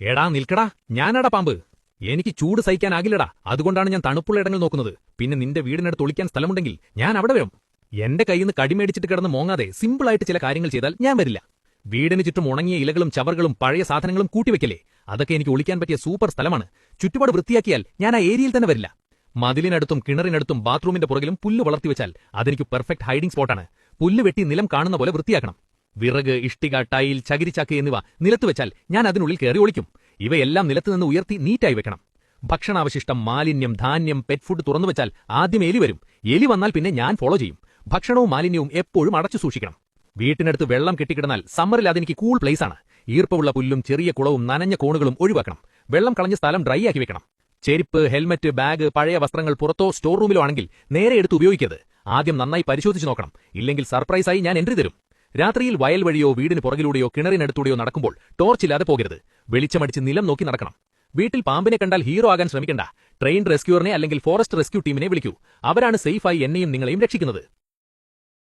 എടാ നിൽക്കടാ, ഞാനാടാ പാമ്പ്. എനിക്ക് ചൂട് സഹിക്കാനാകില്ലടാ. അതുകൊണ്ടാണ് ഞാൻ തണുപ്പുള്ള ഇടങ്ങൾ നോക്കുന്നത്. പിന്നെ നിന്റെ വീടിനടുത്ത് ഒളിക്കാൻ സ്ഥലമുണ്ടെങ്കിൽ ഞാൻ അവിടെ വരും. എന്റെ കയ്യിൽ നിന്ന് കടിമേടിച്ചിട്ട് കിടന്ന് മോങ്ങാതെ സിമ്പിളായിട്ട് ചില കാര്യങ്ങൾ ചെയ്താൽ ഞാൻ വരില്ല. വീടിന് ചുറ്റും ഉണങ്ങിയ ഇലകളും ചവറുകളും പഴയ സാധനങ്ങളും കൂട്ടിവെക്കലേ, അതൊക്കെ എനിക്ക് ഒളിക്കാൻ പറ്റിയ സൂപ്പർ സ്ഥലമാണ്. ചുറ്റുപാട് വൃത്തിയാക്കിയാൽ ഞാൻ ആ ഏരിയയിൽ തന്നെ വരില്ല. മതിലിനടുത്തും കിണറിനടുത്തും ബാത്റൂമിന്റെ പുറകിലും പുല്ല് വളർത്തിവെച്ചാൽ അതെനിക്ക് പെർഫെക്റ്റ് ഹൈഡിംഗ് സ്പോട്ടാണ്. പുല്ല് വെട്ടി നിലം കാണുന്ന പോലെ വൃത്തിയാക്കണം. വിറക്, ഇഷ്ടിക, ടൈൽ, ചകിരിച്ചാക്ക് എന്നിവ നിലത്ത് വെച്ചാൽ ഞാൻ അതിനുള്ളിൽ കയറി ഒളിക്കും. ഇവയെല്ലാം നിലത്തുനിന്ന് ഉയർത്തി നീറ്റായി വെക്കണം. ഭക്ഷണാവശിഷ്ടം, മാലിന്യം, ധാന്യം, പെറ്റ് ഫുഡ് തുറന്നുവെച്ചാൽ ആദ്യം എലി വരും. എലി വന്നാൽ പിന്നെ ഞാൻ ഫോളോ ചെയ്യും. ഭക്ഷണവും മാലിന്യവും എപ്പോഴും അടച്ചു സൂക്ഷിക്കണം. വീട്ടിനടുത്ത് വെള്ളം കെട്ടിക്കിടന്നാൽ സമ്മറിൽ അതെനിക്ക് കൂൾ പ്ലേസാണ്. ഈർപ്പമുള്ള പുല്ലും ചെറിയ കുളവും നനഞ്ഞ കോണുകളും ഒഴിവാക്കണം. വെള്ളം കളഞ്ഞ സ്ഥലം ഡ്രൈ ആക്കി വെക്കണം. ചെരുപ്പ്, ഹെൽമറ്റ്, ബാഗ്, പഴയ വസ്ത്രങ്ങൾ പുറത്തോ സ്റ്റോർ റൂമിലോ ആണെങ്കിൽ നേരെ എടുത്ത് ഉപയോഗിക്കരുത്. ആദ്യം നന്നായി പരിശോധിച്ച് നോക്കണം. ഇല്ലെങ്കിൽ സർപ്രൈസായി ഞാൻ എൻട്രി തരും. രാത്രിയിൽ വയൽ വഴിയോ വീടിന് പുറകിലൂടെയോ കിണറിനടുത്തൂടെയോ നടക്കുമ്പോൾ ടോർച്ചില്ലാതെ പോകരുത്. വെളിച്ചമടിച്ച് നിലം നോക്കി നടക്കണം. വീട്ടിൽ പാമ്പിനെ കണ്ടാൽ ഹീറോ ആകാൻ ശ്രമിക്കണ്ട. ട്രെയിൻഡ് റെസ്ക്യൂറിനെ അല്ലെങ്കിൽ ഫോറസ്റ്റ് റെസ്ക്യൂ ടീമിനെ വിളിക്കൂ. അവരാണ് സേഫായി എന്നെയും നിങ്ങളെയും രക്ഷിക്കുന്നത്.